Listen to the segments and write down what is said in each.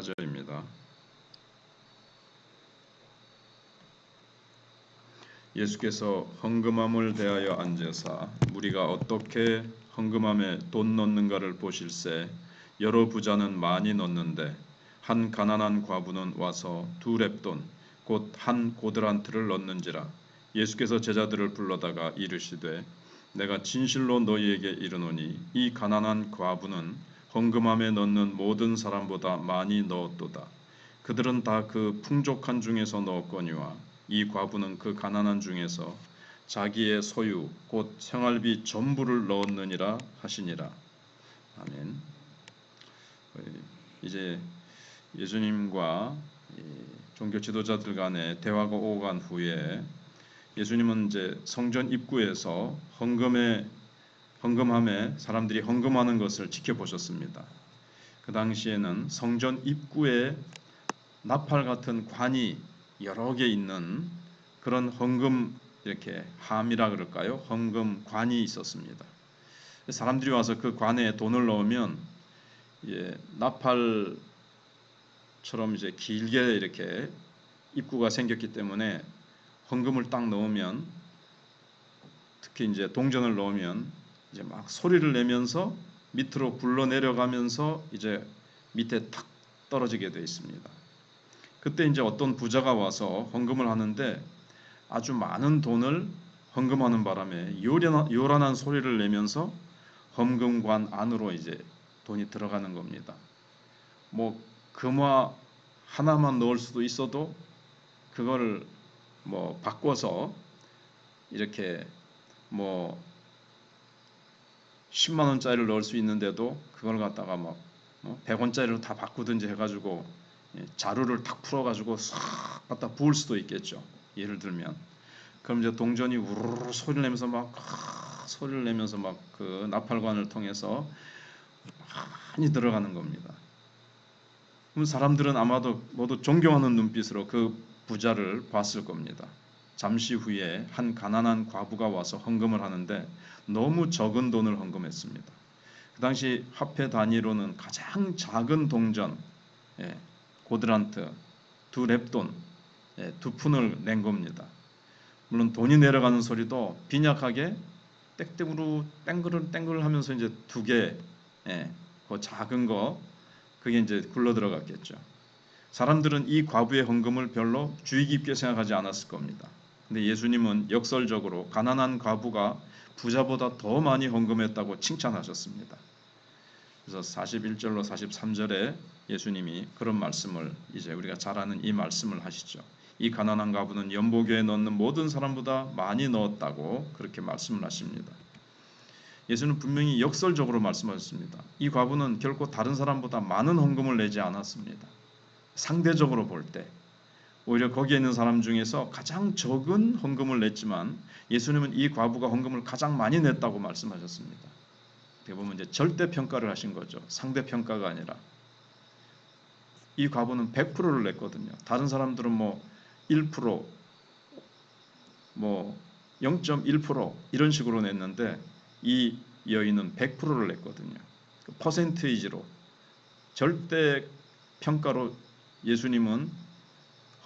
4절입니다. 예수께서 헌금함을 대하여 앉으사 무리가 어떻게 헌금함에 돈 넣는가를 보실새 여러 부자는 많이 넣는데 한 가난한 과부는 와서 2렙돈 곧 한 고드란트를 넣는지라. 예수께서 제자들을 불러다가 이르시되 내가 진실로 너희에게 이르노니 이 가난한 과부는 헌금함에 넣는 모든 사람보다 많이 넣었도다. 그들은 다 그 풍족한 중에서 넣었거니와 이 과부는 그 가난한 중에서 자기의 소유 곧 생활비 전부를 넣었느니라 하시니라. 아멘. 이제 예수님과 종교 지도자들 간의 대화가 오고 간 후에 예수님은 이제 성전 입구에서 헌금함에 사람들이 헌금하는 것을 지켜보셨습니다. 그 당시에는 성전 입구에 나팔 같은 관이 여러 개 있는 그런 헌금 이렇게 함이라 그럴까요? 헌금관이 있었습니다. 사람들이 와서 그 관에 돈을 넣으면 나팔처럼 이제 길게 이렇게 입구가 생겼기 때문에 헌금을 딱 넣으면 특히 이제 동전을 넣으면 이제 막 소리를 내면서 밑으로 굴러 내려가면서 이제 밑에 탁 떨어지게 되어 있습니다. 그때 이제 어떤 부자가 와서 헌금을 하는데 아주 많은 돈을 헌금하는 바람에 요란한 소리를 내면서 헌금관 안으로 이제 돈이 들어가는 겁니다. 뭐 금화 하나만 넣을 수도 있어도 그걸 뭐 바꿔서 이렇게 뭐 10만 원짜리를 넣을 수 있는데도 그걸 갖다가 막 100원짜리로 다 바꾸든지 해가지고 자루를 탁 풀어가지고 싹 갖다 부을 수도 있겠죠. 예를 들면 그럼 이제 동전이 우르르 소리를 내면서 막 그 나팔관을 통해서 많이 들어가는 겁니다. 그럼 사람들은 아마도 모두 존경하는 눈빛으로 그 부자를 봤을 겁니다. 잠시 후에 한 가난한 과부가 와서 헌금을 하는데 너무 적은 돈을 헌금했습니다. 그 당시 화폐 단위로는 가장 작은 동전 고드란트 2렙돈 2푼을 낸 겁니다. 물론 돈이 내려가는 소리도 빈약하게 땡땡으로 땡글 하면서 이제 2개 그 작은 거 그게 이제 굴러 들어갔겠죠. 사람들은 이 과부의 헌금을 별로 주의 깊게 생각하지 않았을 겁니다. 근데 예수님은 역설적으로 가난한 과부가 부자보다 더 많이 헌금했다고 칭찬하셨습니다. 그래서 41절로 43절에 예수님이 그런 말씀을 이제 우리가 잘 아는 이 말씀을 하시죠. 이 가난한 과부는 연보교에 넣는 모든 사람보다 많이 넣었다고 그렇게 말씀을 하십니다. 예수는 분명히 역설적으로 말씀하셨습니다. 이 과부는 결코 다른 사람보다 많은 헌금을 내지 않았습니다. 상대적으로 볼 때 오히려 거기에 있는 사람 중에서 가장 적은 헌금을 냈지만 예수님은 이 과부가 헌금을 가장 많이 냈다고 말씀하셨습니다. 어떻게 보면 이제 절대 평가를 하신 거죠. 상대 평가가 아니라. 이 과부는 100%를 냈거든요. 다른 사람들은 뭐 1%, 뭐 0.1% 이런 식으로 냈는데 이 여인은 100%를 냈거든요. 퍼센테이지로 절대 평가로 예수님은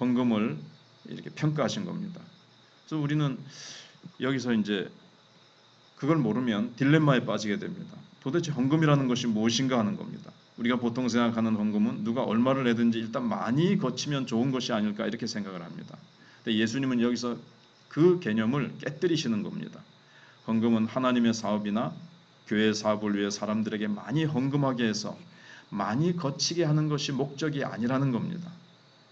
헌금을 이렇게 평가하신 겁니다. 그래서 우리는 여기서 이제 그걸 모르면 딜레마에 빠지게 됩니다. 도대체 헌금이라는 것이 무엇인가 하는 겁니다. 우리가 보통 생각하는 헌금은 누가 얼마를 내든지 일단 많이 거치면 좋은 것이 아닐까 이렇게 생각을 합니다. 근데 예수님은 여기서 그 개념을 깨뜨리시는 겁니다. 헌금은 하나님의 사업이나 교회 사업을 위해 사람들에게 많이 헌금하게 해서 많이 거치게 하는 것이 목적이 아니라는 겁니다.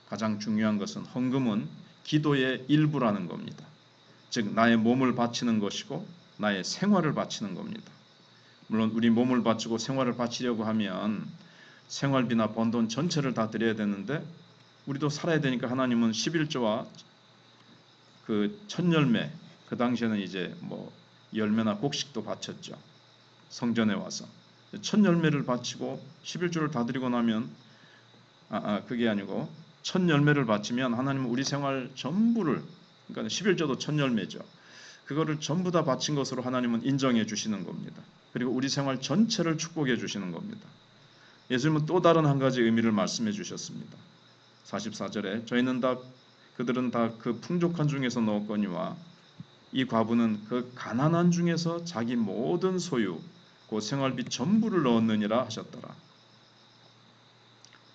가장 중요한 것은 헌금은 기도의 일부라는 겁니다. 즉 나의 몸을 바치는 것이고 나의 생활을 바치는 겁니다. 물론 우리 몸을 바치고 생활을 바치려고 하면 생활비나 번 돈 전체를 다 드려야 되는데 우리도 살아야 되니까 하나님은 11조와 그 첫 열매, 그 당시에는 이제 뭐 열매나 곡식도 바쳤죠. 성전에 와서 첫 열매를 바치고 11조를 다 드리고 나면 그게 아니고 첫 열매를 바치면 하나님은 우리 생활 전부를, 그러니까 11조도 첫 열매죠. 그거를 전부 다 바친 것으로 하나님은 인정해 주시는 겁니다. 그리고 우리 생활 전체를 축복해 주시는 겁니다. 예수님은 또 다른 한 가지 의미를 말씀해 주셨습니다. 44절에 그들은 다 그 풍족한 중에서 넣었거니와 이 과부는 그 가난한 중에서 자기 모든 소유 곧 생활비 전부를 넣었느니라 하셨더라.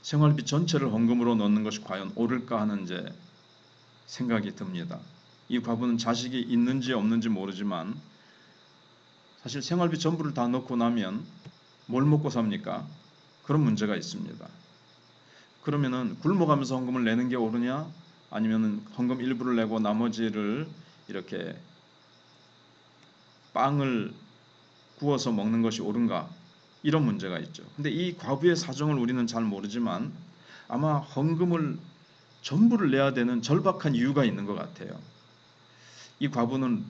생활비 전체를 헌금으로 넣는 것이 과연 옳을까 하는 이제 생각이 듭니다. 이 과부는 자식이 있는지 없는지 모르지만 사실 생활비 전부를 다 넣고 나면 뭘 먹고 삽니까? 그런 문제가 있습니다. 그러면은 굶어가면서 헌금을 내는 게 옳으냐? 아니면은 헌금 일부를 내고 나머지를 이렇게 빵을 구워서 먹는 것이 옳은가? 이런 문제가 있죠. 근데 이 과부의 사정을 우리는 잘 모르지만 아마 헌금을 전부를 내야 되는 절박한 이유가 있는 것 같아요. 이 과부는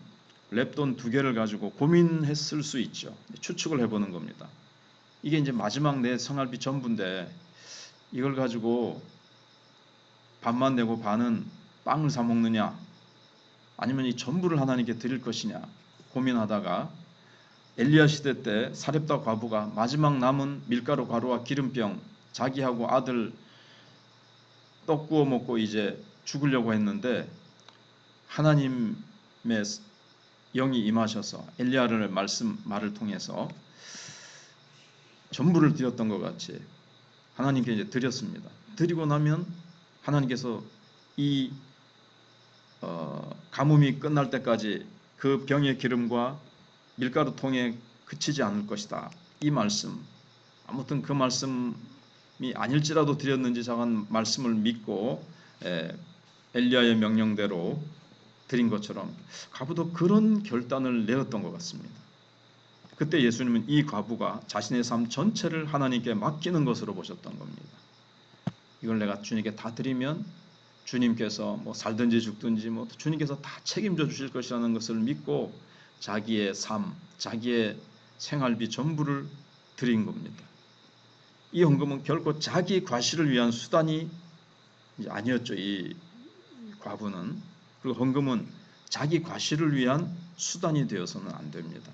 랩돈 2개를 가지고 고민했을 수 있죠. 추측을 해보는 겁니다. 이게 이제 마지막 내 생활비 전부인데 이걸 가지고 반만 내고 반은 빵을 사 먹느냐 아니면 이 전부를 하나님께 드릴 것이냐 고민하다가 엘리야 시대 때 사렙다 과부가 마지막 남은 밀가루 가루와 기름병 자기하고 아들 떡 구워 먹고 이제 죽으려고 했는데 하나님의 영이 임하셔서 엘리야를 말을 통해서 전부를 드렸던 것 같이 하나님께 이제 드렸습니다. 드리고 나면 하나님께서 이 가뭄이 끝날 때까지 그 병의 기름과 밀가루 통에 그치지 않을 것이다. 이 말씀, 아무튼 그 말씀이 아닐지라도 드렸는지 작은 말씀을 믿고 엘리야의 명령대로 드린 것처럼 과부도 그런 결단을 내렸던 것 같습니다. 그때 예수님은 이 과부가 자신의 삶 전체를 하나님께 맡기는 것으로 보셨던 겁니다. 이걸 내가 주님께 다 드리면 주님께서 뭐 살든지 죽든지 뭐 주님께서 다 책임져 주실 것이라는 것을 믿고 자기의 삶, 자기의 생활비 전부를 드린 겁니다. 이 헌금은 결코 자기 과시를 위한 수단이 아니었죠. 이 과부는. 그리고 헌금은 자기 과시를 위한 수단이 되어서는 안 됩니다.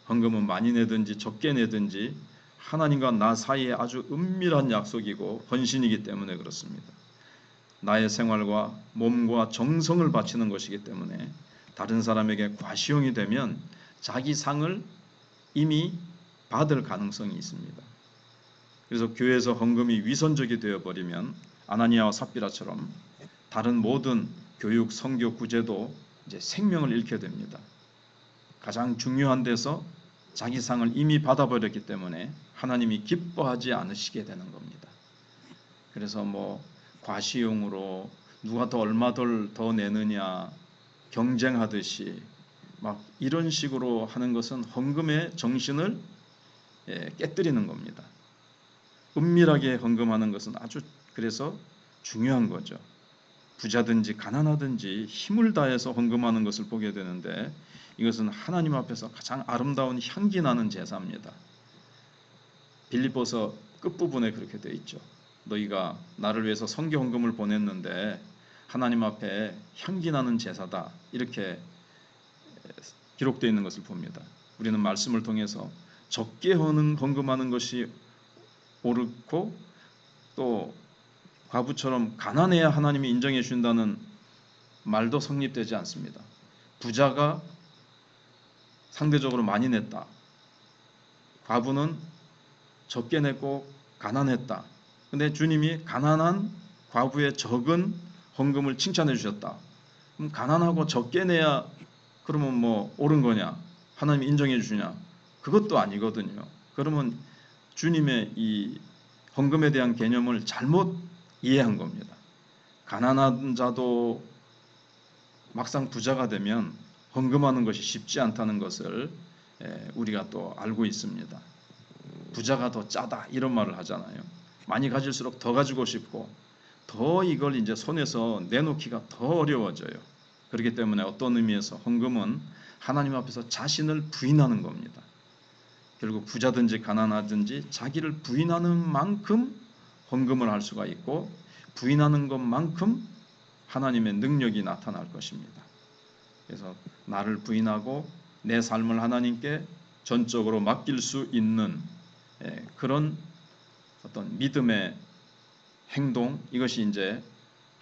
헌금은 많이 내든지 적게 내든지 하나님과 나 사이에 아주 은밀한 약속이고 헌신이기 때문에 그렇습니다. 나의 생활과 몸과 정성을 바치는 것이기 때문에 다른 사람에게 과시용이 되면 자기 상을 이미 받을 가능성이 있습니다. 그래서 교회에서 헌금이 위선적이 되어버리면 아나니아와 삽비라처럼 다른 모든 교육, 선교, 구제도 이제 생명을 잃게 됩니다. 가장 중요한 데서 자기 상을 이미 받아버렸기 때문에 하나님이 기뻐하지 않으시게 되는 겁니다. 그래서 뭐 과시용으로 누가 더 얼마 더 내느냐 경쟁하듯이 막 이런 식으로 하는 것은 헌금의 정신을 깨뜨리는 겁니다. 은밀하게 헌금하는 것은 아주 그래서 중요한 거죠. 부자든지 가난하든지 힘을 다해서 헌금하는 것을 보게 되는데 이것은 하나님 앞에서 가장 아름다운 향기 나는 제사입니다. 빌립보서 끝부분에 그렇게 되어 있죠. 너희가 나를 위해서 성교 헌금을 보냈는데 하나님 앞에 향기 나는 제사다 이렇게 기록되어 있는 것을 봅니다. 우리는 말씀을 통해서 적게 헌금하는 것이 옳고 또 과부처럼 가난해야 하나님이 인정해 주신다는 말도 성립되지 않습니다. 부자가 상대적으로 많이 냈다. 과부는 적게 냈고 가난했다. 근데 주님이 가난한 과부의 적은 헌금을 칭찬해 주셨다. 그럼 가난하고 적게 내야 그러면 뭐 옳은 거냐? 하나님이 인정해 주시냐? 그것도 아니거든요. 그러면 주님의 이 헌금에 대한 개념을 잘못 이해한 겁니다. 가난한 자도 막상 부자가 되면 헌금하는 것이 쉽지 않다는 것을 우리가 또 알고 있습니다. 부자가 더 짜다 이런 말을 하잖아요. 많이 가질수록 더 가지고 싶고 더 이걸 이제 손에서 내놓기가 더 어려워져요. 그렇기 때문에 어떤 의미에서 헌금은 하나님 앞에서 자신을 부인하는 겁니다. 결국 부자든지 가난하든지 자기를 부인하는 만큼 헌금을 할 수가 있고 부인하는 것만큼 하나님의 능력이 나타날 것입니다. 그래서 나를 부인하고 내 삶을 하나님께 전적으로 맡길 수 있는 그런 어떤 믿음의 행동, 이것이 이제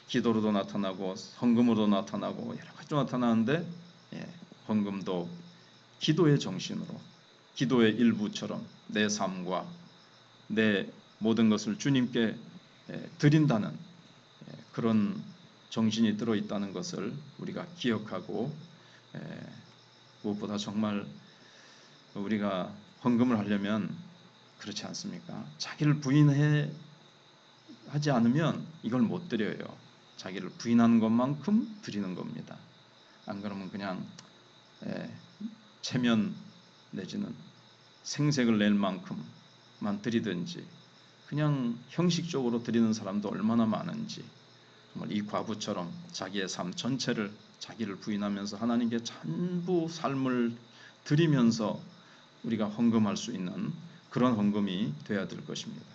기도로도 나타나고 헌금으로도 나타나고 여러 가지로 나타나는데, 헌금도 기도의 정신으로, 기도의 일부처럼 내 삶과 내 모든 것을 주님께 드린다는 그런 정신이 들어있다는 것을 우리가 기억하고, 무엇보다 정말 우리가 헌금을 하려면 그렇지 않습니까? 자기를 부인하지 않으면 이걸 못 드려요. 자기를 부인하는 것만큼 드리는 겁니다. 안 그러면 그냥 체면 내지는 생색을 낼 만큼만 드리든지, 그냥 형식적으로 드리는 사람도 얼마나 많은지, 정말 이 과부처럼 자기의 삶 전체를, 자기를 부인하면서 하나님께 전부 삶을 드리면서 우리가 헌금할 수 있는 그런 헌금이 되어야 될 것입니다.